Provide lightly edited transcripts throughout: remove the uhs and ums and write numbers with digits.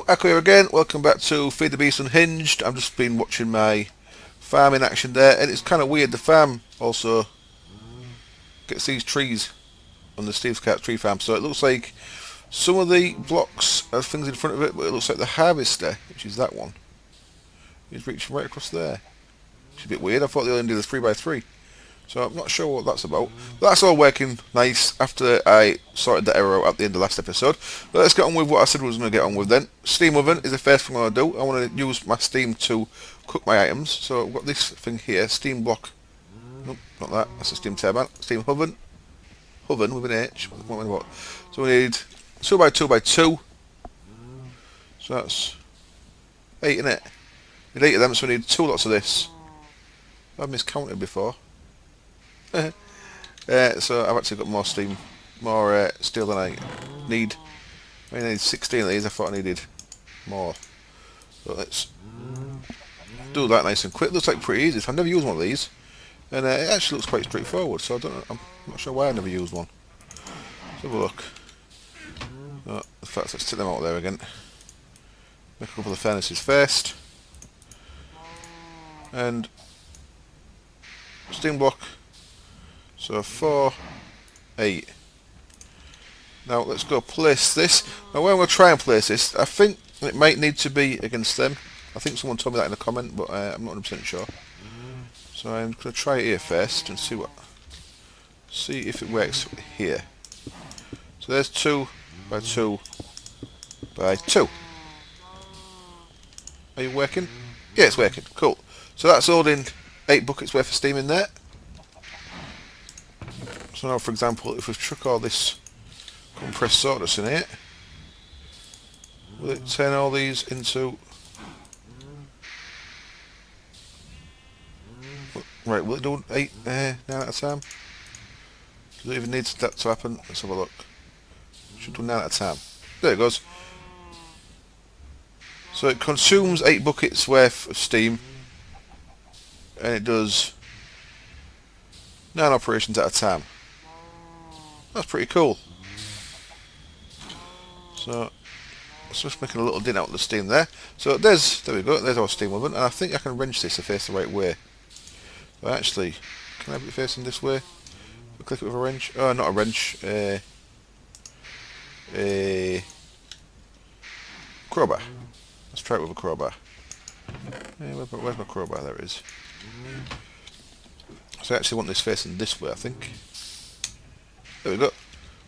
Echo here again. Welcome back to FTB Unhinged. I've just been watching my farm in action there, and it's kind of weird. The farm also gets these trees on the Steve's Cat tree farm, so it looks like some of the blocks have things in front of it, but it looks like the harvester, which is that one, is reaching right across there. Which is a bit weird. I thought they only did the 3x3. So I'm not sure what that's about. But that's all working nice after I sorted the error out at the end of the last episode. But let's get on with what I said I was going to get on with then. Steam oven is the first thing I want to do. I want to use my steam to cook my items. So I've got this thing here, steam block. Nope, not that. That's a steam turbine. Steam oven. Oven with an H. What? So we need 2x2x2. So that's 8 in it. We need 8 of them, so we need 2 lots of this. I've miscounted before. So I've actually got more steam, more steel than I need. I need 16 of these. I thought I needed more. So let's do that nice and quick. Looks like pretty easy. I've never used one of these, and it actually looks quite straightforward. So I don't know, I'm not sure why I never used one. Let's have a look. Oh, in fact, let's take them out there again. Make a couple of furnaces first, and steam block. So 4, 8. Now let's go place this. Now where I'm going to try and place this, I think it might need to be against them. I think someone told me that in a comment, but I'm not 100% sure. So I'm going to try it here first and see if it works here. So there's 2x2x2. Are you working? Yeah, it's working. Cool. So that's holding 8 buckets worth of steam in there. So now, for example, if we chuck all this compressed sawdust in here, will it turn all these into... Right, will it do 8, 9 at a time? Does it even need that to happen? Let's have a look. Should do 9 at a time. There it goes. So it consumes 8 buckets worth of steam, and it does 9 operations at a time. That's pretty cool. So it's just making a little dent out of the steam there. So there we go, there's our steam oven, and I think I can wrench this to face the right way. So actually, can I have it facing this way? Click it with a wrench. Oh, not a wrench, a crowbar. Let's try it with a crowbar. Where's my crowbar? There it is. So I actually want this facing this way, I think. There we go.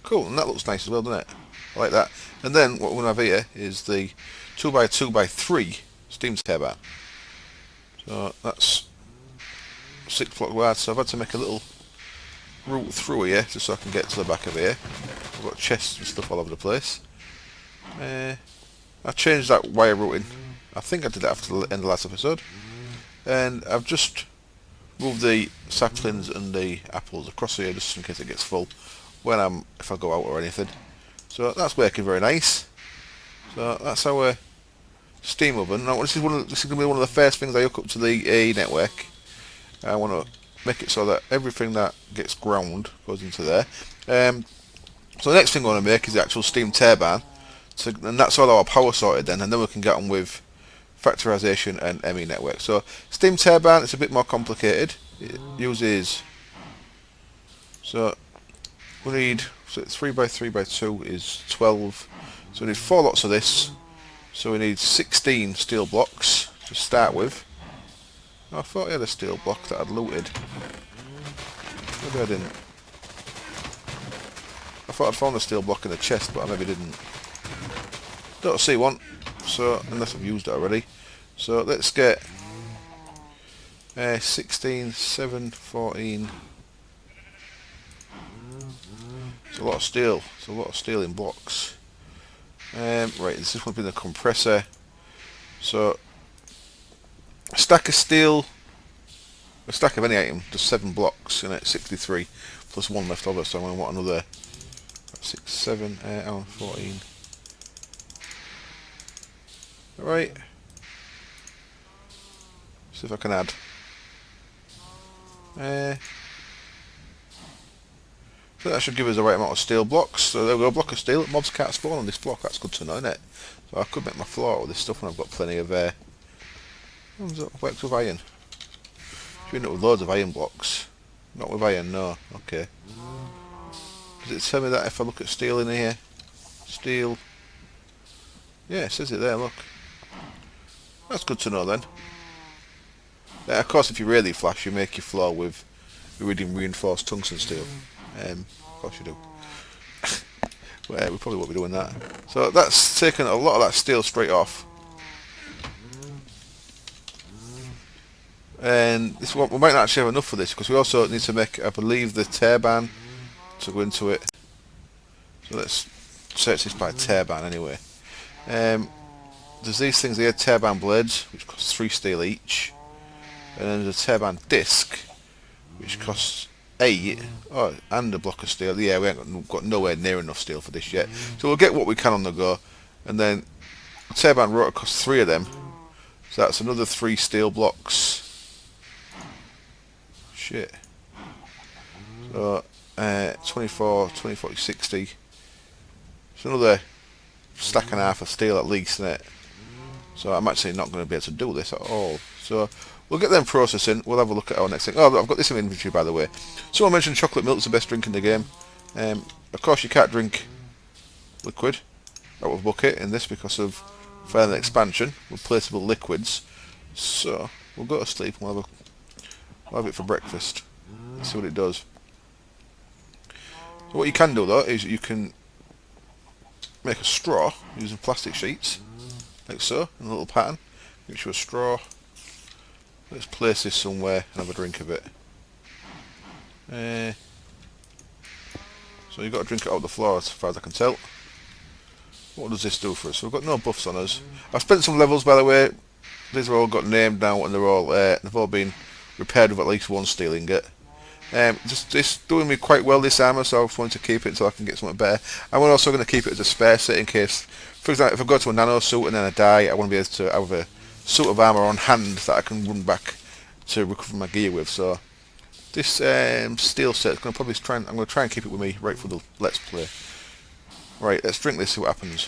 Cool, and that looks nice as well, doesn't it? I like that. And then what we're going to have here is the 2x2x3 steam turbine. So that's 6 block wide, so I've had to make a little route through here just so I can get to the back of here. I've got chests and stuff all over the place. I changed that wire routing. I think I did that after the end of the last episode. And I've just moved the saplings and the apples across here just in case it gets full if I go out or anything. So that's working very nice. So that's our steam oven. Now this is going to be one of the first things I hook up to the A network. I want to make it so that everything that gets ground goes into there. So the next thing I want to make is the actual steam turbine. So, and that's all our power sorted then, and then we can get on with Factorization and ME network. So steam turbine, it's a bit more complicated. It uses, so we need, so 3x3x2 is 12, so we need 4 lots of this, so we need 16 steel blocks to start with. I thought I had a steel block that I'd looted. Maybe I didn't. I thought I'd found a steel block in the chest, but I maybe didn't. Don't see one, so unless I've used it already. So let's get 16, 7, 14. It's a lot of steel. It's a lot of steel in blocks. Right, this is going to be the compressor. So a stack of steel, a stack of any item, just 7 blocks, and it's 63 plus 1 left over. So I'm going to want another 6, 7, 14. Alright. See if I can add. So that should give us the right amount of steel blocks. So there we go, block of steel. Mobs can't spawn on this block. That's good to know, isn't it? So I could make my floor with this stuff when I've got plenty of works with iron. You end up with loads of iron blocks. Not with iron, no. Okay. Does it tell me that if I look at steel in here? Steel. Yeah, it says it there, look. That's good to know then. Of course, if you really flash, you make your floor with iridium reinforced tungsten steel. Of course you do. Well, we probably won't be doing that. So that's taken a lot of that steel straight off. And this one, we might not actually have enough for this, because we also need to make, I believe, the turban to go into it. So let's search this by turban anyway. There's these things here, turban blades, which cost 3 steel each. And then there's a turban disc, which costs 8. Oh, and a block of steel. Yeah, we ain't got nowhere near enough steel for this yet. So we'll get what we can on the go. And then a turban rotor costs 3 of them. So that's another 3 steel blocks. Shit. So 24, 24, 60. It's another stack and a half of steel at least, isn't it? So I'm actually not going to be able to do this at all. So we'll get them processing. We'll have a look at our next thing. Oh, I've got this in inventory, by the way. Someone mentioned chocolate milk's the best drink in the game. Of course, you can't drink liquid out of a bucket in this because of further expansion with placeable liquids. So we'll go to sleep and we'll have it for breakfast. Let's see what it does. So what you can do though is you can make a straw using plastic sheets, like so, in a little pattern. Get you a straw. Let's place this somewhere and have a drink of it. So you've got to drink it out the floor as far as I can tell. What does this do for us? So we've got no buffs on us. I've spent some levels, by the way. These are all got named now and they've all been repaired with at least 1 steel ingot. It's doing me quite well, this armour, so I just want to keep it until I can get something better. I'm also going to keep it as a spare set in case, for example, if I go to a nano suit and then I die, I want to be able to have a suit of armour on hand that I can run back to recover my gear with. So this steel set is going to probably I'm going to try and keep it with me right for the let's play. Right, let's drink this, see what happens.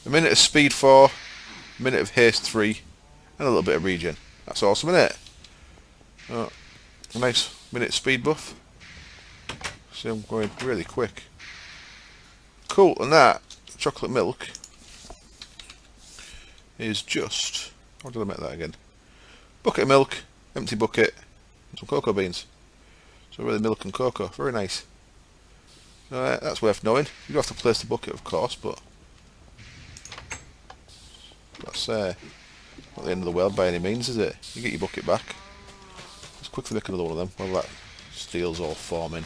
A minute of speed 4, a minute of haste 3, and a little bit of regen. That's awesome, isn't it? Oh, a nice minute speed buff. See, I'm going really quick. Cool, and that chocolate milk is just... How did I make that again? Bucket of milk, empty bucket, and some cocoa beans. So really milk and cocoa, very nice. That's worth knowing. You do have to place the bucket, of course, but that's not the end of the world by any means, is it? You get your bucket back. Let's quickly make another one of them while that steel's all forming.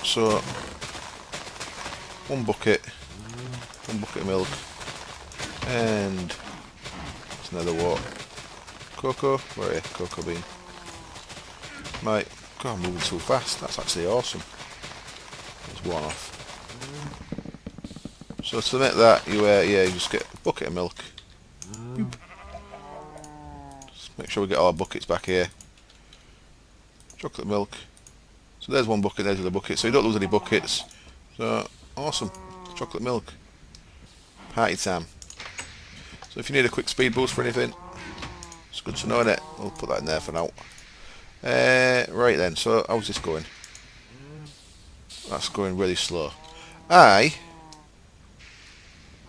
So 1 bucket of milk, and there's another what? Cocoa? Where are you? Cocoa bean. Right, God, I'm moving too fast. That's actually awesome. There's one off. So to make that, you just get a bucket of milk. Just make sure we get all our buckets back here. Chocolate milk. So there's 1 bucket, there's the bucket. So you don't lose any buckets. So awesome, chocolate milk. Party time. So if you need a quick speed boost for anything, it's good to know, innit? We'll put that in there for now. Right then. So how's this going? That's going really slow. I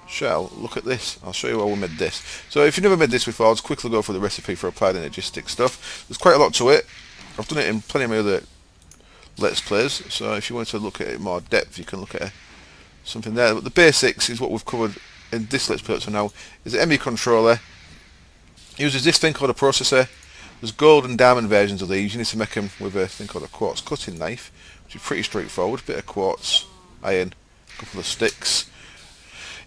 shall look at this. I'll show you how we made this. So if you've never made this before, I'll just quickly go through the recipe for applied energistic stuff. There's quite a lot to it. I've done it in plenty of my other Let's Plays, so if you want to look at it more depth, you can look at something there. But the basics is what we've covered in this Let's Play up to now. Is an ME controller. It uses this thing called a processor. There's gold and diamond versions of these. You need to make them with a thing called a quartz cutting knife, which is pretty straightforward. Bit of quartz, iron, a couple of sticks.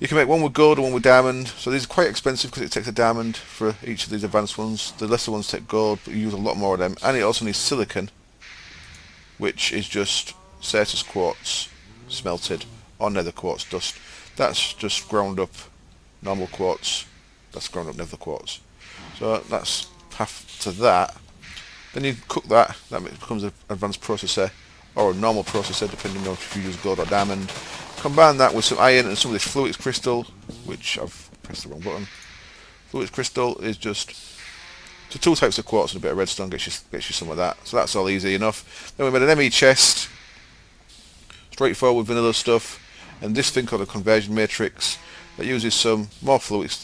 You can make one with gold and one with diamond. So these are quite expensive because it takes a diamond for each of these advanced ones. The lesser ones take gold, but you use a lot more of them. And it also needs silicon, which is just Certus quartz smelted or nether quartz dust. That's just ground up normal quartz. That's ground up nether quartz. So that's path to that. Then you cook that. That becomes an advanced processor or a normal processor, depending on if you use gold or diamond. Combine that with some iron and some of this fluix crystal, which I've pressed the wrong button. Fluix crystal is just so 2 types of quartz and a bit of redstone gets you some of that. So that's all easy enough. Then we made an ME chest, straightforward vanilla stuff, and this thing called a conversion matrix that uses some more fluix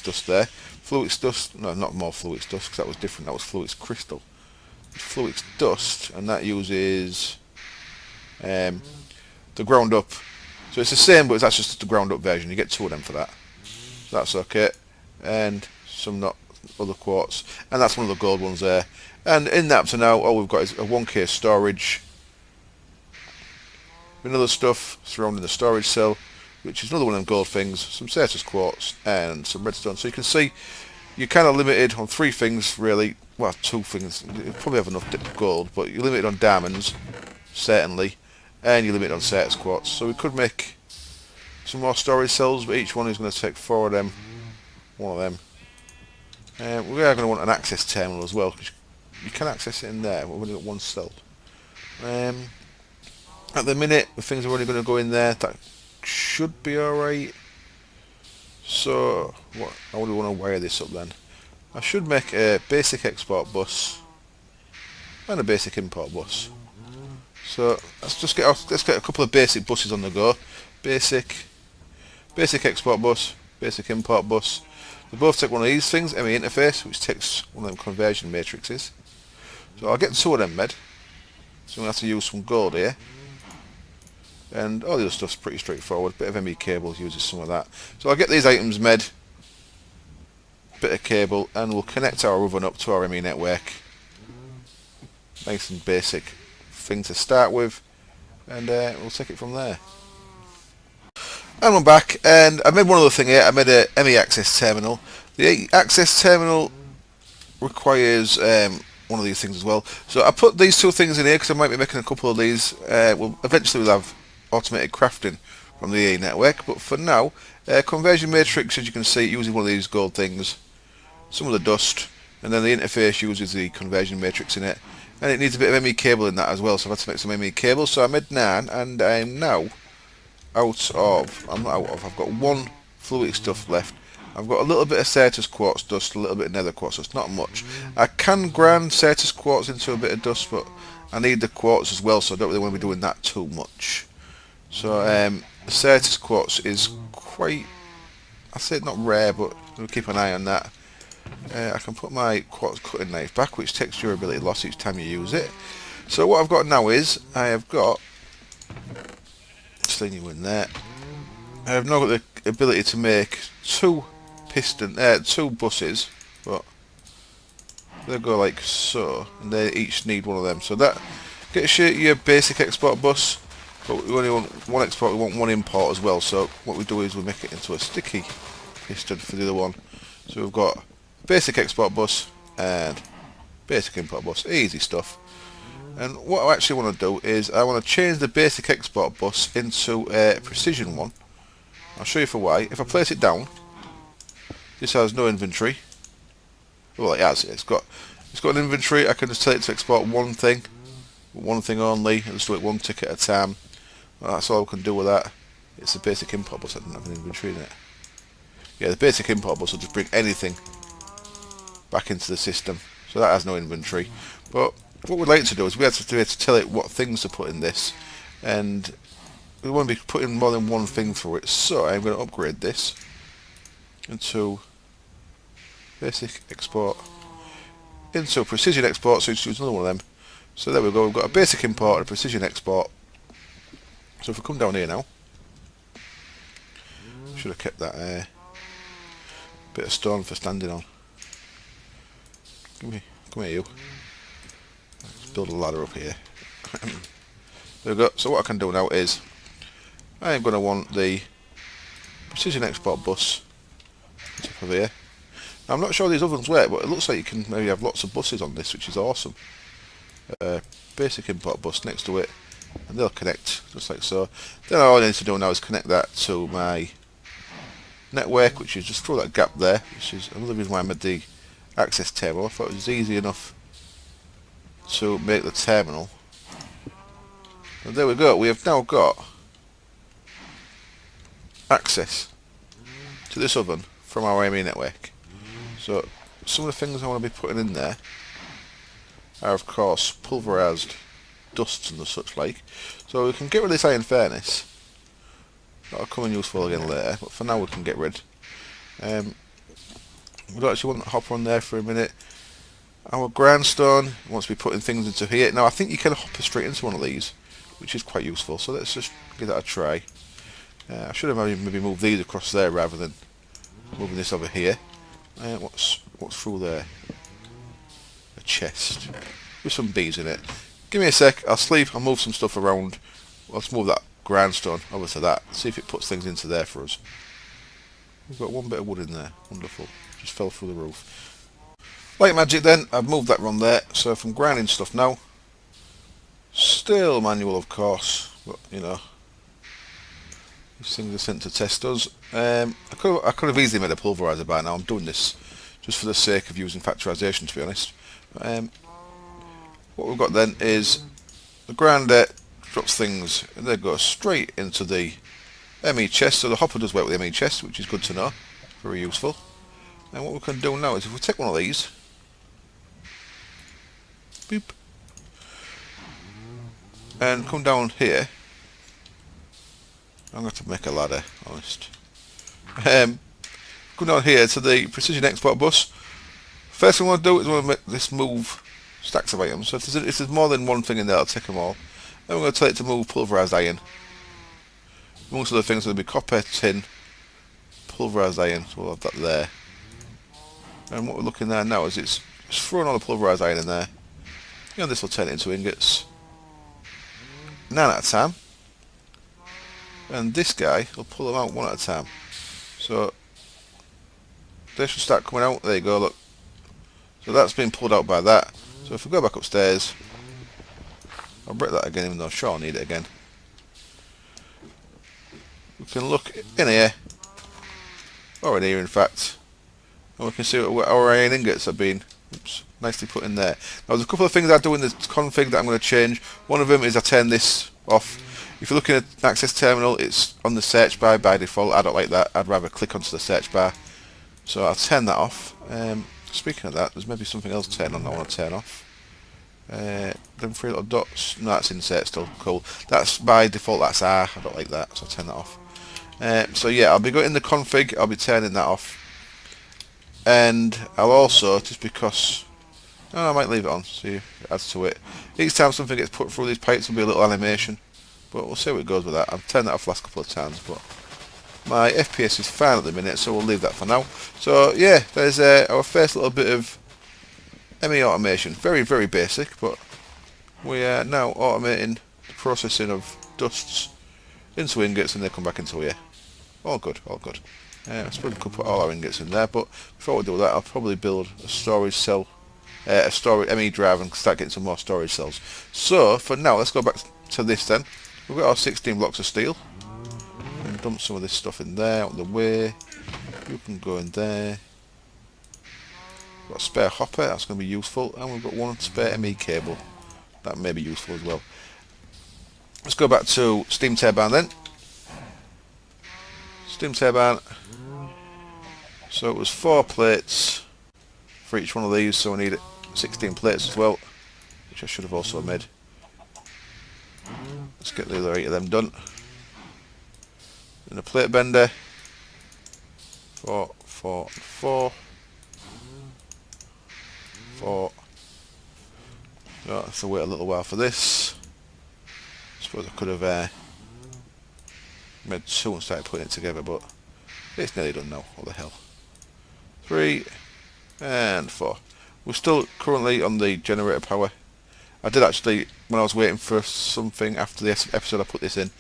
dust there. Fluix dust, no, not more fluix dust, because that was different. That was fluix crystal. It's fluix dust, and that uses the ground up. So it's the same, but that's just the ground up version. You get 2 of them for that. So that's okay. And some not other quartz, and that's one of the gold ones there. And in that to now, all we've got is a 1K storage, vanilla stuff surrounding the storage cell, which is another one of them gold things, some Certus quartz and some redstone. So you can see you're kind of limited on 3 things really, well 2 things, you probably have enough gold, but you're limited on diamonds, certainly, and you're limited on Certus quartz. So we could make some more storage cells, but each one is going to take 4 of them, 1 of them. We are going to want an access terminal as well, because you can access it in there, we've only got 1 cell. At the minute, the things are only going to go in there, that should be alright. So, how do we want to wire this up then? I should make a basic export bus and a basic import bus. So, let's get a couple of basic buses on the go. Basic export bus, basic import bus. They both take one of these things, ME interface, which takes one of them conversion matrices. So I'll get 2 of them made. So I'm going to have to use some gold here. And all the other stuff's pretty straightforward. Bit of ME cable uses some of that. So I'll get these items made. Bit of cable, and we'll connect our oven up to our ME network. Nice and basic thing to start with. And we'll take it from there. And I'm back, and I made one other thing here. I made a ME access terminal. The access terminal requires one of these things as well. So I put these 2 things in here because I might be making a couple of these. Eventually we'll have automated crafting from the E network, but for now, conversion matrix, as you can see, using one of these gold things, some of the dust, and then the interface uses the conversion matrix in it, and it needs a bit of ME cable in that as well. So I've had to make some ME cable. So I made 9, and I'm now I've got 1 fluid stuff left. I've got a little bit of Certus quartz dust, a little bit of nether quartz, so it's not much. I can grind Certus quartz into a bit of dust, but I need the quartz as well, so I don't really want to be doing that too much. So Certus quartz is quite, I say not rare, but we'll keep an eye on that. I can put my quartz cutting knife back, which takes durability loss each time you use it. So what I've got now is, I have got, sling you in there, I have now got the ability to make 2 buses, but they go like so, and they each need 1 of them. So that gets you your basic export bus, but we only want 1 export, we want 1 import as well. So what we do is we make it into a sticky piston for the other one. So we've got basic export bus and basic import bus, easy stuff. And what I actually want to do is I want to change the basic export bus into a precision one. I'll show you for why. If I place it down, this has no inventory. Well, it has. It's got an inventory. I can just tell it to export 1 thing only, and just do it 1 tick at a time. Well, that's all we can do with that. It's a basic import bus. I don't have an inventory in it. Yeah, the basic import bus will just bring anything back into the system. So that has no inventory. But what we'd like to do is we have to tell it what things to put in this, and we want to be putting more than 1 thing through it. So I'm going to upgrade this into basic export into precision export, so it's another one of them. So there we go, we've got a basic import and a precision export. So if we come down here now, should have kept that bit of stone for standing on. Come here you. Let's build a ladder up here. There we go. So what I can do now is I am going to want the precision export bus on top of here. Now, I'm not sure these ovens work, but it looks like you can maybe have lots of buses on this, which is awesome. Basic import bus next to it, and they'll connect just like so. Then all I need to do now is connect that to my network, which is just through that gap there, which is another reason why I made the access table. I thought it was easy enough to make the terminal. And there we go. We have now got access to this oven from our ME network. So some of the things I want to be putting in there are of course pulverised dusts and the such like. So we can get rid of this iron furnace. That'll come in useful again later, but for now we can get rid. We don't actually want the hopper on there for a minute. Our grindstone wants to be putting things into here. Now I think you can hopper straight into one of these, which is quite useful. So let's just give that a try. I should have maybe moved these across there rather than moving this over here. What's through there? A chest with some bees in it. Give me a sec. I'll move some stuff around. Let's move that grindstone over to that. See if it puts things into there for us. We've got one bit of wood in there. Wonderful. Just fell through the roof. Like magic then, I've moved that around there. So if I'm grinding stuff now, still manual of course, but you know, these things are sent to test us. I could have easily made a pulverizer by now. I'm doing this just for the sake of using factorization, to be honest. What we've got then is the grinder drops things and they go straight into the ME chest. So the hopper does work with the ME chest, which is good to know, very useful. And what we can do now is if we take one of these, boop, and come down here. I'm going to have to make a ladder, honest. Come down here to the precision export bus. First thing I want to do is I want to make this move stacks of items. So if there's more than one thing in there, I'll take them all. Then we're going to tell it to move pulverised iron. Most of the things are going to be copper, tin, pulverised iron. So we'll have that there. And what we're looking at now is it's throwing all the pulverised iron in there. And this will turn it into ingots. 9 at a time. And this guy will pull them out 1 at a time. So they should start coming out. There you go, look. So that's been pulled out by that. So if we go back upstairs, I'll break that again, even though I'm sure I'll need it again. We can look in here, or in here in fact, and we can see what our iron ingots have been nicely put in there. Now there's a couple of things I do in the config that I'm going to change. One of them is I turn this off. If you're looking at an access terminal, it's on the search bar by default. I don't like that. I'd rather click onto the search bar. So I'll turn that off. Speaking of that, there's maybe something else turned on that I want to turn off. Them 3 little dots. No, that's insert still. Cool. That's by default. That's R. I don't like that, so I'll turn that off. So yeah, I'll be going in the config. I'll be turning that off. And I'll also, just because, I might leave it on. See, it adds to it. Each time something gets put through these pipes, there'll be a little animation. But we'll see how it goes with that. I've turned that off the last couple of times, but my FPS is fine at the minute, so we'll leave that for now. So yeah, there's our first little bit of ME automation. Very, very basic, but we are now automating the processing of dusts into ingots and they come back into here. All good, all good. I suppose we could put all our ingots in there, but before we do that, I'll probably build a storage cell, a storage ME drive, and start getting some more storage cells. So for now, let's go back to this then. We've got our 16 blocks of steel. And dump some of this stuff in there, out of the way. You can go in there. We've got a spare hopper, that's going to be useful. And we've got one spare ME cable. That may be useful as well. Let's go back to steam turbine then. Steam turbine. So it was 4 plates for each one of these, so we need 16 plates as well, which I should have also made. Let's get the other 8 of them done. And a plate bender. 4, 4, 4. 4. So I have to wait a little while for this. I suppose I could have made 2 and started putting it together, but it's nearly done now. What the hell? 3 and 4. We're still currently on the generator power. I did actually, when I was waiting for something after the episode I put this in,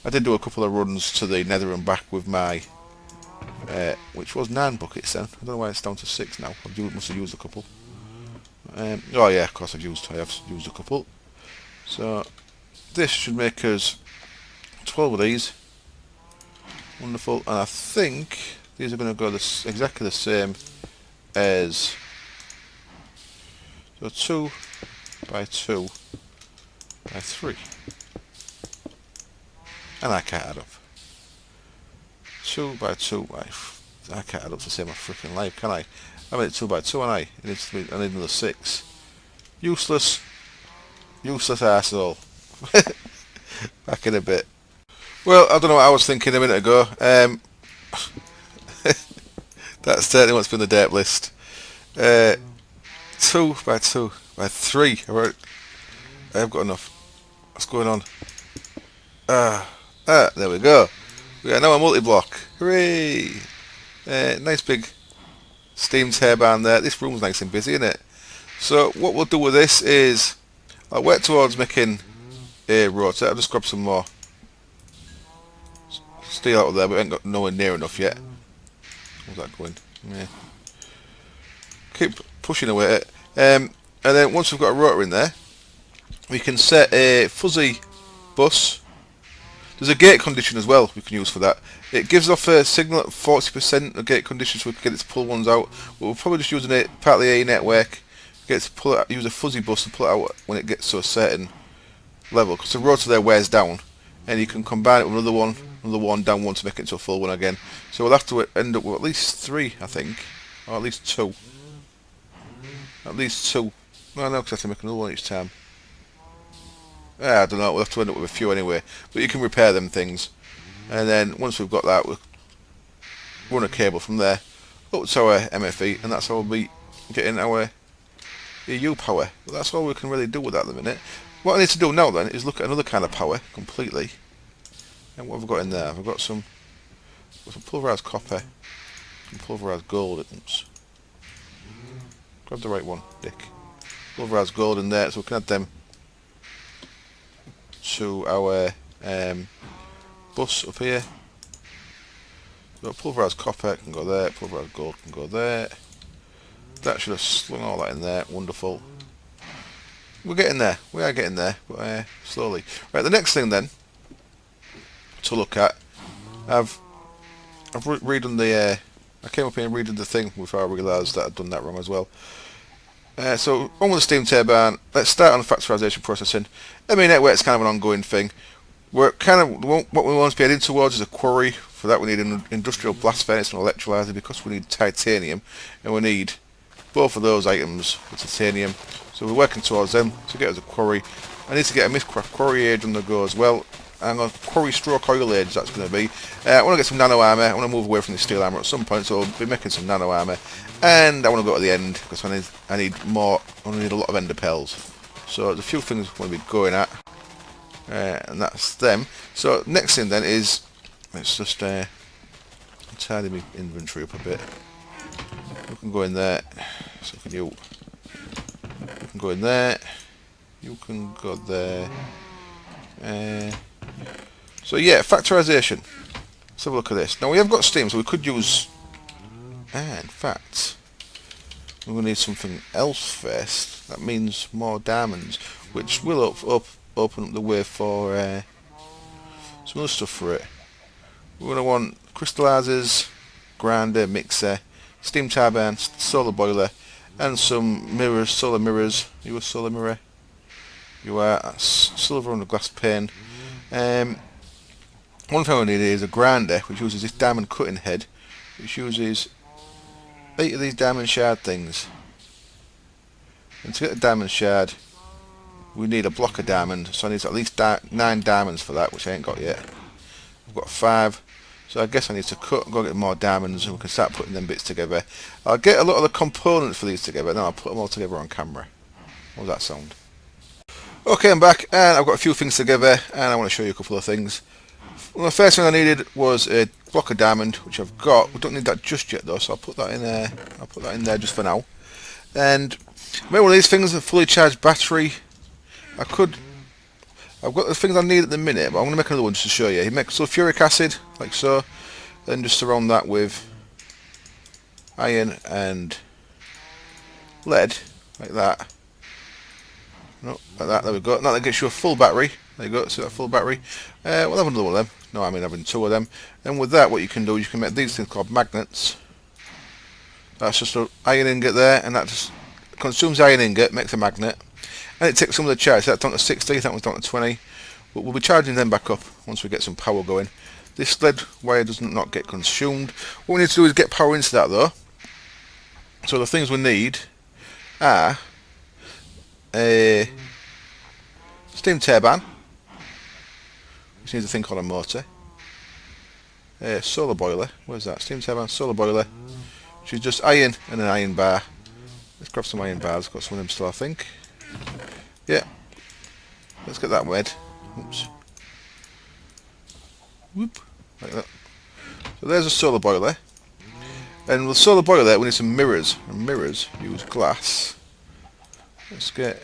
I did do a couple of runs to the nether and back with my, which was 9 buckets then. I don't know why it's down to 6 now. I must have used a couple. Oh yeah, of course I have used a couple. So this should make us 12 of these. Wonderful. And I think these are going to go exactly the same as So 2 by 2 by 3. And I can't add up. 2 by 2 by... I can't add up to save my freaking life, can I? I made it 2 by 2, and I need another 6. Useless. Useless arsehole. Back in a bit. Well, I don't know what I was thinking a minute ago. That's certainly what's been the derp list. 2 by 2 by 3. I have got enough. What's going on? There we go. We got now a multi-block. Hooray! Nice big steam turbine there. This room's nice and busy, isn't it? So what we'll do with this is I'll work towards making a rotor. I'll just grab some more steel out of there, but we ain't got nowhere near enough yet. How's that going? Yeah. Keep pushing away at it. And then once we've got a rotor in there, we can set a fuzzy bus. There's a gate condition as well we can use for that. It gives off a signal at 40% of gate condition, so we can get it to pull ones out. But we're probably just using it part of the A network. Get it to pull it out, use a fuzzy bus to pull it out when it gets to a certain level, because the rotor there wears down, and you can combine it with another one down one to make it into a full one again. So we'll have to end up with at least 3, I think, or at least 2. At least 2. No, because I have to make another one each time. I don't know, we'll have to end up with a few anyway, but you can repair them things. And then once we've got that, we'll run a cable from there up to our MFE, and that's how we'll be getting our EU power. But that's all we can really do with that at the minute. What I need to do now then is look at another kind of power completely. And what have we got in there? We've got some pulverised copper, some pulverised gold. Grab the right one, Dick. Pulverised gold in there, so we can add them to our bus up here. So pulverised copper can go there, pulverised gold can go there. That should have slung all that in there. Wonderful. We're getting there. We are getting there, but slowly. Right, the next thing then to look at, I've redone the. I came up here and redid the thing before I realised that I'd done that wrong as well. So on with the steam turbine. Let's start on the factorization processing. I mean, network's kind of an ongoing thing. We're kind of what we want to be heading towards is a quarry. For that, we need an industrial blast furnace and electrolyzer, because we need titanium, and we need both of those items for titanium. So we're working towards them to get us a quarry. I need to get a Mistcraft quarry age on the go as well. And a quarry stroke oil age that's going to be. I want to get some nano armour. I want to move away from the steel armour at some point, so I'll be making some nano armour. And I want to go to the end because I need more. I need a lot of ender pearls. So there's a few things I want to be going at, and that's them. So next thing then is let's just tidy my inventory up a bit. You can go in there. So can you? You can go in there. You can go there. So yeah, factorization. Let's have a look at this. Now we have got steam, so we could use. In fact, we're going to need something else first. That means more diamonds, which will open up the way for some other stuff for it. We're going to want crystallizers, grinder, mixer, steam turbine, solar boiler, and some mirrors, solar mirrors. You a solar mirror? You are. That's silver on the glass pane. One thing I need is a grinder, which uses this diamond cutting head, which uses 8 of these diamond shard things. And to get a diamond shard, we need a block of diamond, so I need at least 9 diamonds for that, which I ain't got yet. I've got 5, so I guess I need to go get more diamonds, and we can start putting them bits together. I'll get a lot of the components for these together, and then I'll put them all together on camera. How does that sound? Okay, I'm back, and I've got a few things together, and I want to show you a couple of things. Well, the first thing I needed was a block of diamond, which I've got. We don't need that just yet though, so I'll put that in there. I'll put that in there just for now. And maybe one of these things, a fully charged battery. I've got the things I need at the minute, but I'm going to make another one just to show you. You make sulfuric acid, like so, then just surround that with iron and lead, like that. No, like that. There we go. Now that gets you a full battery. There you go. See that full battery. We'll have another one of them. No, I mean having 2 of them. And with that, what you can do is you can make these things called magnets. That's just an iron ingot there, and that just consumes iron ingot, makes a magnet, and it takes some of the charge. So that's down to 60, that one's down to 20. But we'll be charging them back up once we get some power going. This lead wire does not get consumed. What we need to do is get power into that though. So the things we need are a steam turbine, which needs a thing called a motor. A solar boiler, where's that? Steam turbine, solar boiler, which is just iron and an iron bar. Let's grab some iron bars, got some of them still I think. Yeah, let's get that made. Oops. Whoop, like that. So there's a solar boiler. And with the solar boiler we need some mirrors. And mirrors use glass. Let's get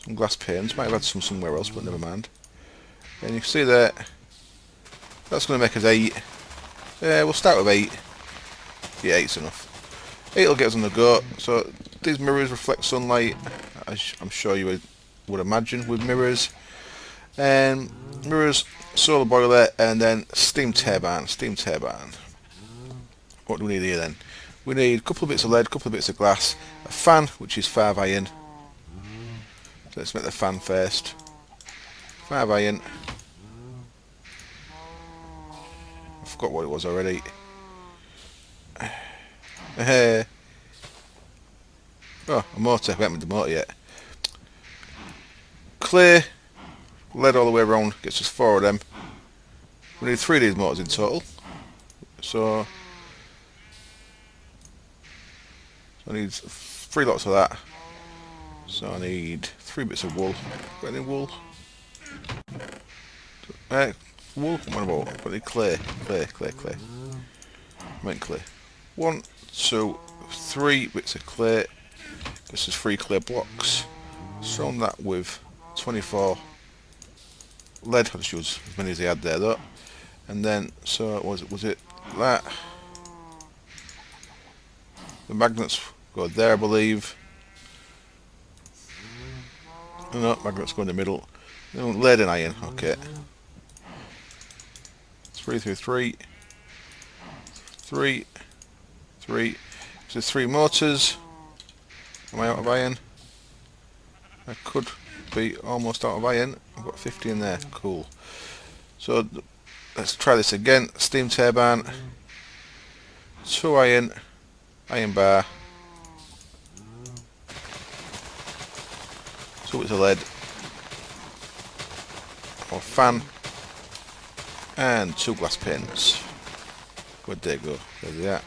some glass panes. Might have had some somewhere else, but never mind. And you can see that that's going to make us 8. We'll start with 8. Yeah, 8's enough. 8 will get us on the go. So these mirrors reflect sunlight, as I'm sure you would imagine with mirrors. And mirrors, solar boiler, and then steam turbine. Steam turbine. What do we need here then? We need a couple of bits of lead, a couple of bits of glass, a fan, which is 5 iron. So let's make the fan first. 5 iron. I forgot what it was already. Oh, a motor. We haven't made the motor yet. Clear, lead all the way around, gets us 4 of them. We need 3 of these motors in total. So I need 3 lots of that. So I need 3 bits of wool. Got any wool? Wool? What about? Got any clay? Clay. Make clay. 1, 2, 3 bits of clay. This is 3 clay blocks. Surround that with 24 lead. I'll just use as many as I had there though. And then, so was it that? The magnets go there, I believe. No, magnets go in the middle. No, lead and iron. Okay. 3 through 3. 3. 3. So 3 motors. Am I out of iron? I could be almost out of iron. I've got 50 in there. Cool. So let's try this again. Steam turbine. 2 iron. Iron bar. 2 bits of lead. Or fan. And 2 glass panes. Where'd they go? There they are.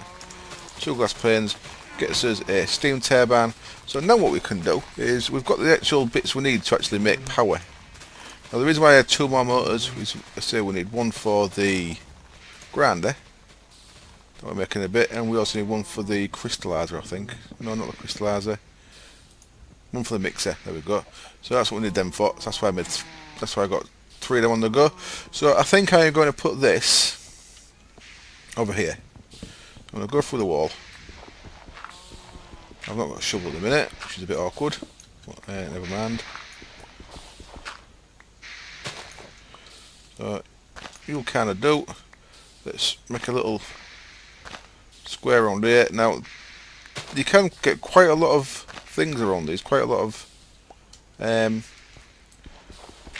2 glass panes. Gets us a steam turbine. So now what we can do is we've got the actual bits we need to actually make power. Now the reason why I had 2 more motors is I say we need 1 for the grinder that we're making a bit, and we also need 1 for the crystallizer I think. No, not the crystallizer. 1 for the mixer. There we go. So that's what we need them for. So that's why I got 3 of them on the go. So I think I am going to put this over here. I'm going to go through the wall. I've not got a shovel at the minute, which is a bit awkward. But, never mind. So you'll kind of do. Let's make a little square around here. Now you can get quite a lot of things around these. Quite a lot of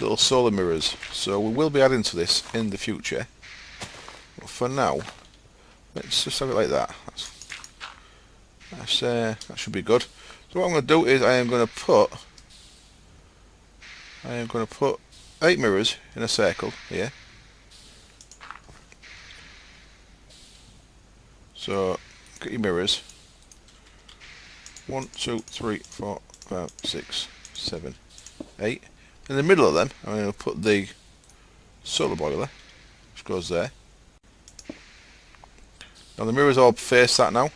little solar mirrors. So we will be adding to this in the future. But for now, let's just have it like that. That should be good. So what I'm going to do is I am going to put 8 mirrors in a circle here. So get your mirrors. 1, 2, 3, 4, 5, 6, 7, 8. In the middle of them, I'm going to put the solar boiler, which goes there. Now the mirrors all face that now.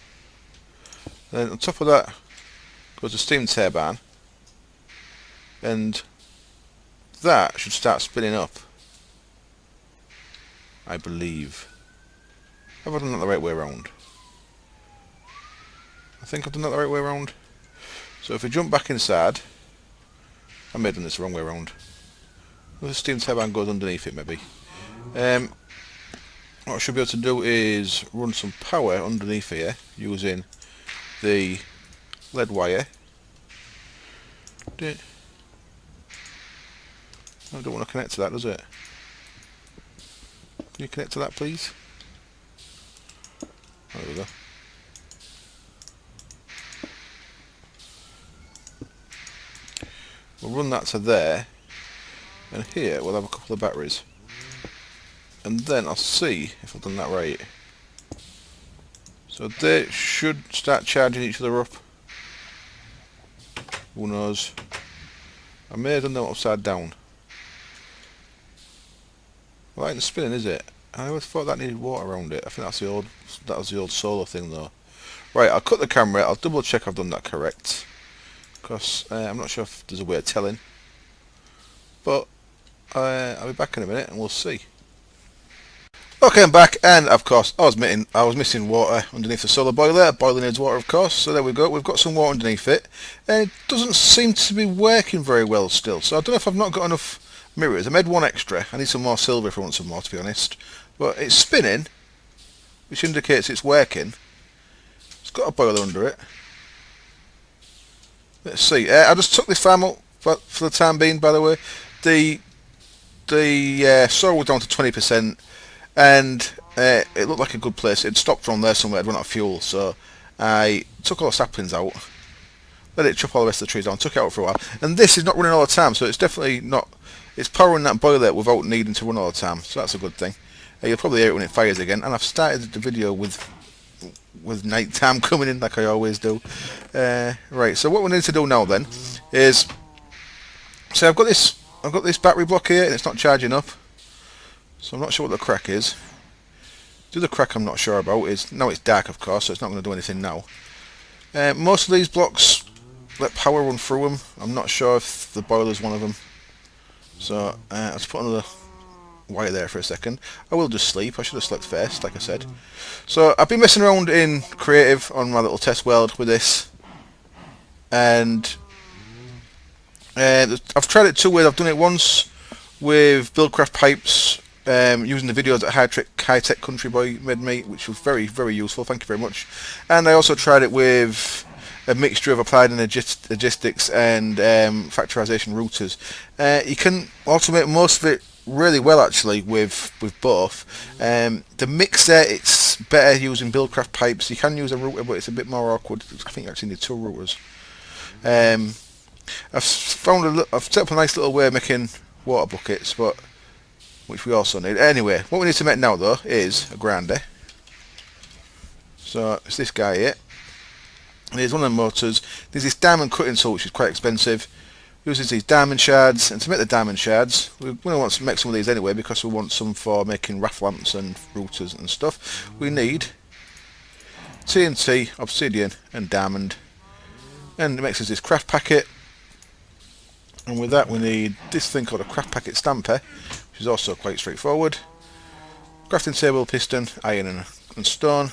Then on top of that goes the steam turbine, and that should start spinning up, I believe. Have I done that the right way around? I think I've done that the right way around. So if we jump back inside, I may have done this the wrong way around. Well, the steam turbine goes underneath it maybe. What I should be able to do is run some power underneath here using the lead wire. I don't want to connect to that, does it? Can you connect to that, please? There we go. We'll run that to there, and here we'll have a couple of batteries, and then I'll see if I've done that right. So they should start charging each other up. Who knows? I may have done them upside down. Well, that ain't spinning, is it? I always thought that needed water around it. I think that was the old solar thing though. Right, I'll cut the camera. I'll double check I've done that correct, because I'm not sure if there's a way of telling. But I'll be back in a minute and we'll see. Okay, I'm back, and of course I was missing water underneath the solar boiler. Boiler needs water, of course, so there we go. We've got some water underneath it, and it doesn't seem to be working very well still. So I don't know if I've not got enough mirrors. I made one extra. I need some more silver if I want some more, to be honest. But it's spinning, which indicates it's working. It's got a boiler under it. Let's see. I just took this farm up for the time being, by the way. The soil was down to 20%. And it looked like a good place. It stopped from there somewhere. I'd run out of fuel, so I took all the saplings out, let it chop all the rest of the trees down, took it out for a while. And this is not running all the time, so it's definitely not. It's powering that boiler without needing to run all the time, so that's a good thing. You'll probably hear it when it fires again. And I've started the video with night time coming in, like I always do. Right. So what we need to do now then is, so I've got this battery block here, and it's not charging up. So I'm not sure what the crack is. The other crack I'm not sure about is, now it's dark of course, so it's not going to do anything now. Most of these blocks let power run through them. I'm not sure if the boiler's one of them. So let's put another wire there for a second. I will just sleep. I should have slept first, like I said. So I've been messing around in creative on my little test world with this. And I've tried it two ways. I've done it once with Buildcraft pipes, using the videos that High Tech Country Boy made me, which was very, very useful. Thank you very much. And I also tried it with a mixture of applied logistics and factorization routers. You can automate most of it really well actually with both. The mixer, it's better using Buildcraft pipes. You can use a router, but it's a bit more awkward. I think you actually need two routers. I've set up a nice little way of making water buckets, but which we also need. Anyway, what we need to make now though is a grinder. So it's this guy here. And here's one of the motors. There's this diamond cutting tool which is quite expensive. Uses these diamond shards, and to make the diamond shards, we want to make some of these anyway because we want some for making raft lamps and routers and stuff. We need TNT, obsidian and diamond. And it makes us this craft packet. And with that we need this thing called a craft packet stamper, which is also quite straightforward. Crafting table, piston, iron and stone.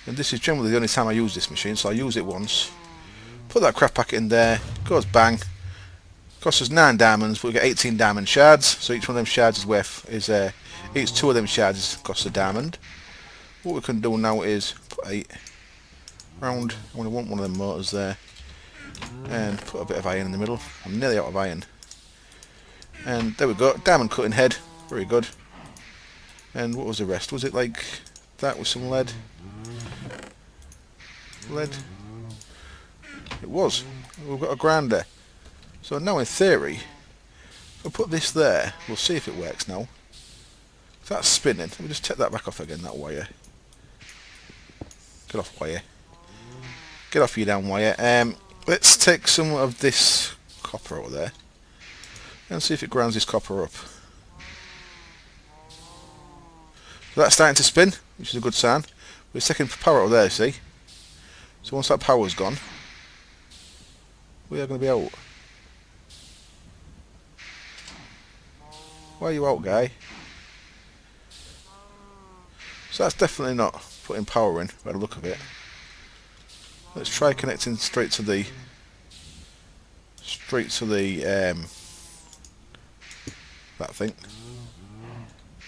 And this is generally the only time I use this machine, so I use it once. Put that craft packet in there, goes bang. Costs us 9 diamonds, but we get 18 diamond shards. So each one of them shards is worth each 2 of them shards costs a diamond. What we can do now is put 8 round. I want one of them motors there, and put a bit of iron in the middle. I'm nearly out of iron. And there we go, diamond cutting head, very good. And what was the rest? Was it like that with some lead? Lead? It was. We've got a grinder. So now in theory, if I put this there, we'll see if it works now. If that's spinning, let me just take that back off again, that wire. Get off wire. Get off you damn wire. Let's take some of this copper over there and see if it grounds this copper up. So that's starting to spin, which is a good sign. We're taking power out of there, see? So once that power's gone, we are going to be out. Why are you out, guy? So that's definitely not putting power in by the look of it. Let's try connecting straight to the that thing.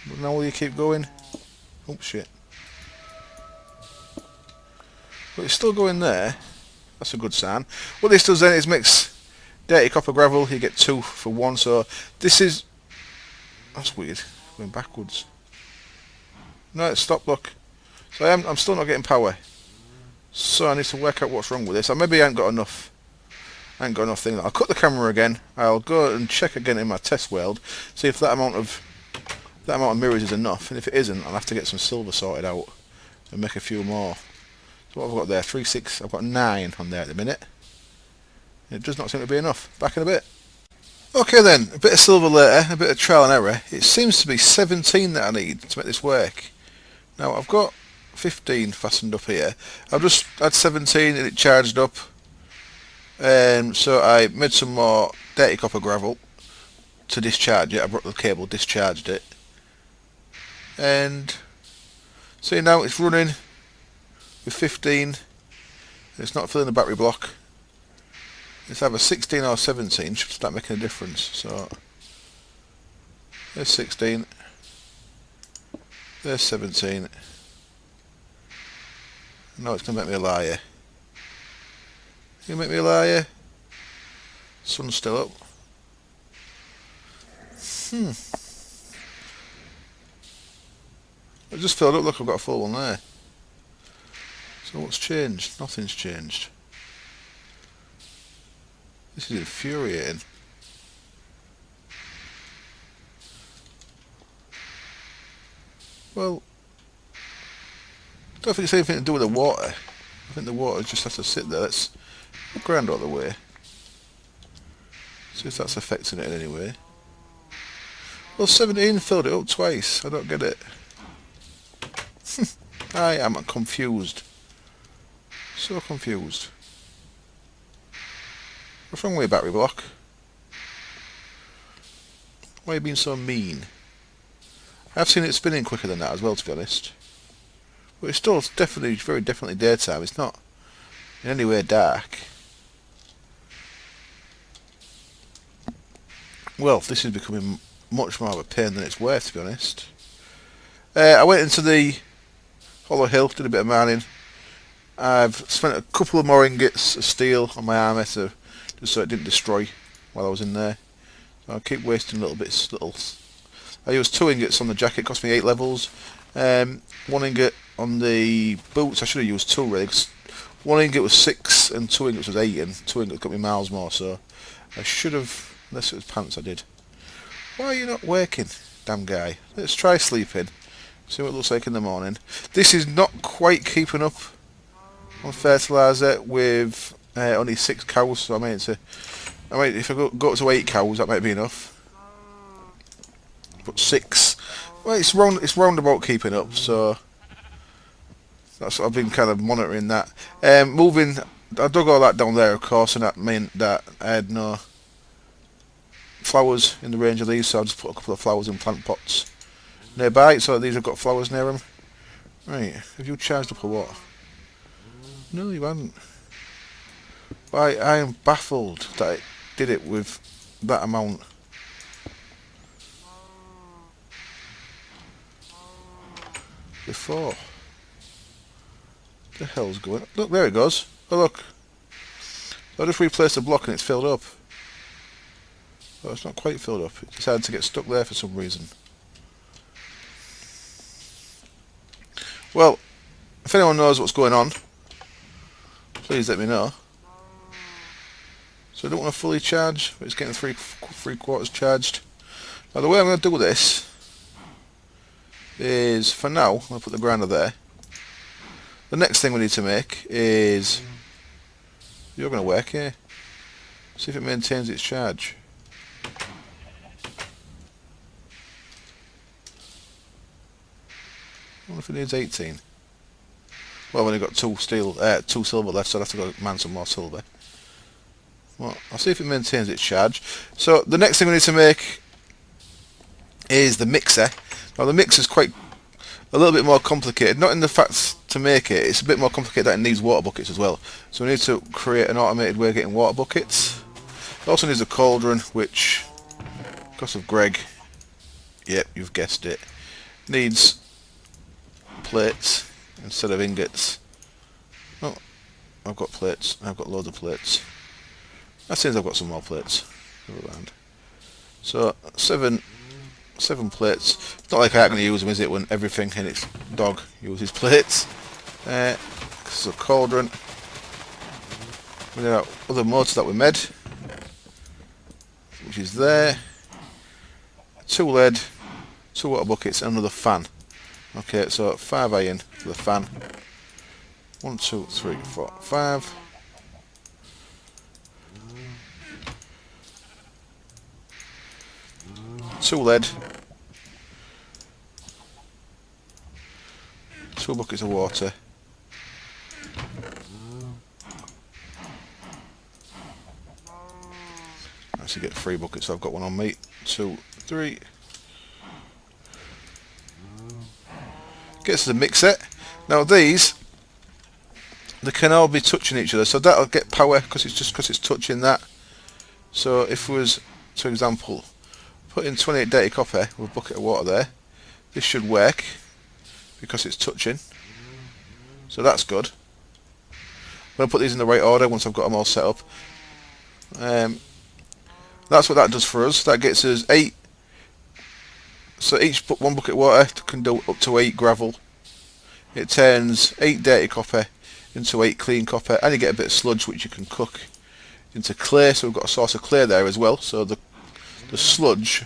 But now will you keep going? Oh shit. But it's still going there. That's a good sign. What this does then is mix dirty copper gravel. You get 2 for 1. So this is... That's weird. Going backwards. No, it's stopped, look. So I'm still not getting power. So I need to work out what's wrong with this. Or maybe I ain't got enough. I ain't got enough thing. I'll cut the camera again. I'll go and check again in my test world. See if that amount of mirrors is enough. And if it isn't, I'll have to get some silver sorted out and make a few more. So what have I got there? 3, 6. I've got 9 on there at the minute. It does not seem to be enough. Back in a bit. Okay then, a bit of silver later, a bit of trial and error. It seems to be 17 that I need to make this work. Now I've got 15 fastened up here. I've just had 17 and it charged up. So I made some more dirty copper gravel to discharge it. I brought the cable, discharged it. And see now it's running with 15. It's not filling the battery block. It's either 16 or 17. Should start making a difference. So there's 16. There's 17. No, it's going to make me a liar. You make me a liar. Sun's still up. It just filled up. Look, I've got a full one there. So what's changed? Nothing's changed. This is infuriating. Well, I don't think it's anything to do with the water. I think the water just has to sit there. Let's ground out of the way. See if that's affecting it in any way. Well, 17 filled it up twice. I don't get it. I am confused. So confused. What's wrong with your battery block? Why are you being so mean? I've seen it spinning quicker than that as well, to be honest. But it's still definitely, very definitely daytime. It's not in any way dark. Well, this is becoming much more of a pain than it's worth, to be honest. I went into the Hollow Hill, did a bit of mining. I've spent a couple of more ingots of steel on my armour just so it didn't destroy while I was in there. So I'll keep wasting little bits. I used 2 ingots on the jacket, cost me 8 levels. 1 ingot on the boots, I should have used 2 really. 1 ingot was 6 and 2 ingots was 8, and 2 ingots got me miles more, so I should have, unless it was pants I did. Why are you not working, damn guy? Let's try sleeping, see what it looks like in the morning. This is not quite keeping up on fertiliser with only 6 cows, so if I go to 8 cows that might be enough. But 6, well, it's roundabout keeping up, so that's what I've been kind of monitoring that. Moving, I dug all that down there, of course, and that meant that I had no flowers in the range of these, so I just put a couple of flowers in plant pots nearby, so these have got flowers near them. Right, have you charged up or what? No, you haven't. Why, I am baffled that it did it with that amount. Before. The hell's going on? Look, there it goes. Oh look. I just replaced the block and it's filled up. Oh, it's not quite filled up. It decided to get stuck there for some reason. Well, if anyone knows what's going on, please let me know. So I don't want to fully charge, but it's getting three quarters charged. Now the way I'm going to do this is, for now, I'm going to put the grinder there. The next thing we need to make is, you're going to work here. See if it maintains its charge. I wonder if it needs 18. Well, I've only got 2 silver left, so I'll have to go mine some more silver. Well, I'll see if it maintains its charge. So the next thing we need to make is the mixer. Now the mixer is quite a little bit more complicated. Not in the fact to make it, it's a bit more complicated that it needs water buckets as well. So we need to create an automated way of getting water buckets. It also needs a cauldron, which, because of Greg, yep, you've guessed it, needs plates instead of ingots. Oh, I've got plates. I've got loads of plates. That seems I've got some more plates around. So 7 plates. It's not like I'm going to use them, is it, when everything in its dog uses plates. So cauldron. We need our other motor that we made, which is there. 2 lead, 2 water buckets, and another fan. Okay, so 5 iron for the fan. 1, 2, 3, 4, 5. Two lead, 2 buckets of water, actually get 3 buckets, so I've got one on me. 2, 3. Gets to the mixer. Now these, they can all be touching each other, so that'll get power because it's touching that. So if we was, for example, put in 28 dirty copper with a bucket of water there, this should work because it's touching. So that's good. I'm going to put these in the right order once I've got them all set up. That's what that does for us. That gets us 8. So each 1 bucket of water can do up to 8 gravel. It turns 8 dirty copper into 8 clean copper, and you get a bit of sludge which you can cook into clay. So we've got a source of clay there as well. So the sludge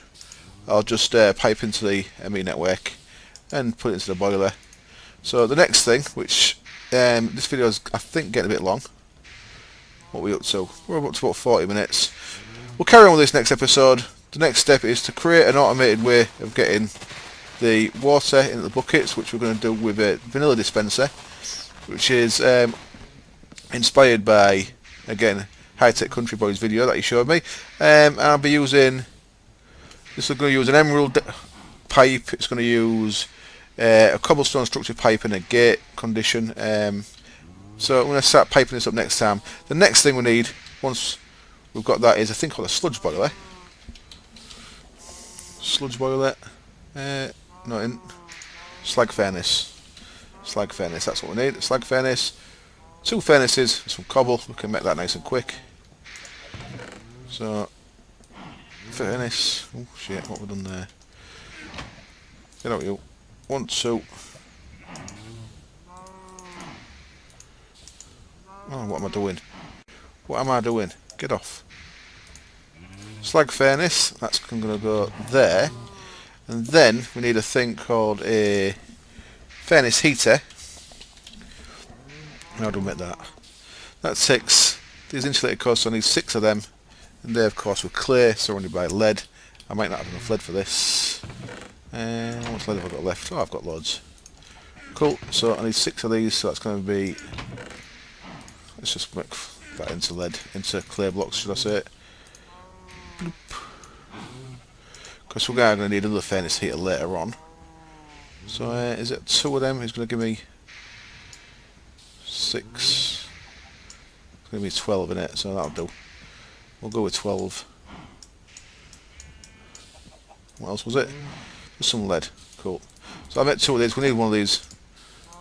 I'll just pipe into the ME network and put it into the boiler. So the next thing, which this video is I think getting a bit long. What are we up to? We're up to about 40 minutes. We'll carry on with this next episode. The next step is to create an automated way of getting the water into the buckets, which we're going to do with a vanilla dispenser, which is inspired by, again, High Tech Country Boys video that he showed me. I'll be using, this is going to use an emerald pipe. It's going to use a cobblestone structured pipe and a gate condition. So I'm going to start piping this up next time. The next thing we need, once we've got that, is a thing called a sludge boiler. Sludge boiler. Not in. Slag furnace. Slag furnace, that's what we need. Slag furnace. 2 furnaces, some cobble. We can make that nice and quick. So, furnace. Oh shit, what have we done there? Get out, you. 1, 2. Oh, what am I doing? What am I doing? Get off. Slag furnace, that's going to go there. And then we need a thing called a furnace heater. How do we make that? That takes these insulated cores, so I need 6 of them. And they, of course, were clay, surrounded by lead. I might not have enough lead for this. How much lead have I got left? Oh, I've got loads. Cool, so I need 6 of these, so that's going to be... Let's just make that into lead, into clay blocks, should I say it. Because we're going to need another furnace heater later on. So is it 2 of them? It's going to give me 6. It's going to be 12 in it, so that'll do. We'll go with 12. What else was it? Just some lead. Cool. So I made 2 of these. We need one of these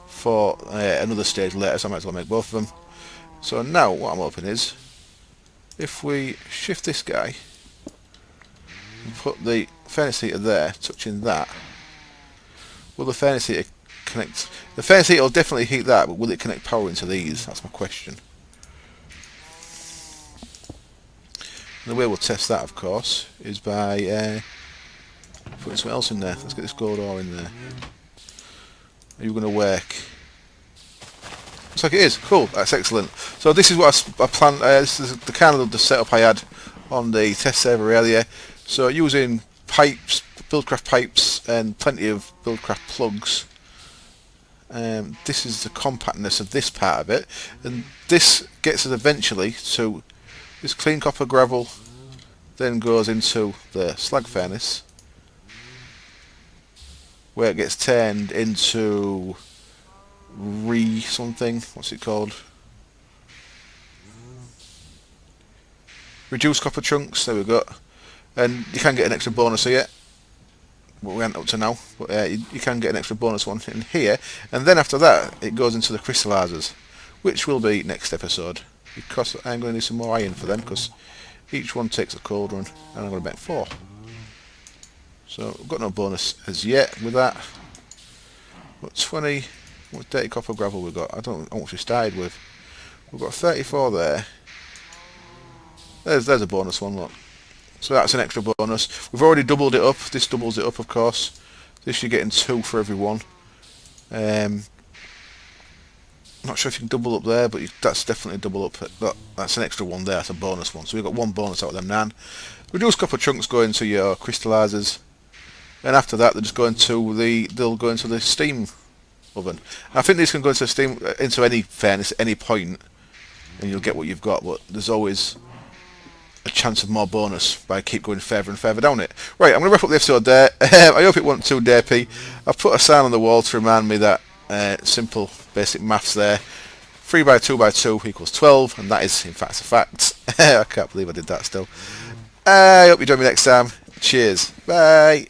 for another stage later, so I might as well make both of them. So now what I'm hoping is, if we shift this guy and put the furnace heater there, touching that, will the furnace heater connect? The furnace heater will definitely heat that, but will it connect power into these? That's my question. And the way we'll test that, of course, is by putting something else in there. Let's get this gold ore in there. Are you going to work? Looks like it is. Cool, that's excellent. So this is what I planned. This is the kind of the setup I had on the test server earlier. So using pipes, Buildcraft pipes, and plenty of Buildcraft plugs. This is the compactness of this part of it, and this gets us eventually to this clean copper gravel. Then goes into the slag furnace, where it gets turned into something. What's it called? Reduced copper chunks. There we go. And you can get an extra bonus here. What we haven't up to now, but you can get an extra bonus one in here. And then after that, it goes into the crystallizers, which will be next episode, because I'm going to need some more iron for them, because each one takes a cold run, and I'm going to make 4. So I've got no bonus as yet with that. But 20, what dirty copper gravel we've got? I don't know how much we started with. We've got 34 there. There's a bonus one, look. So that's an extra bonus. We've already doubled it up. This doubles it up, of course. This you're getting 2 for every one. Not sure if you can double up there, but that's definitely a double up. That's an extra one there. That's a bonus one. So we've got 1 bonus out of them now. Reduced copper chunks go into your crystallizers, and after that they'll go into the steam oven. I think these can go into any furnace at any point, and you'll get what you've got. But there's always a chance of more bonus by keep going further and further down it. Right, I'm going to wrap up the episode there. I hope it wasn't too derpy. I've put a sign on the wall to remind me that simple basic maths there. 3 by 2 by 2 equals 12, and that is in fact a fact. I can't believe I did that still. I hope you join me next time. Cheers. Bye.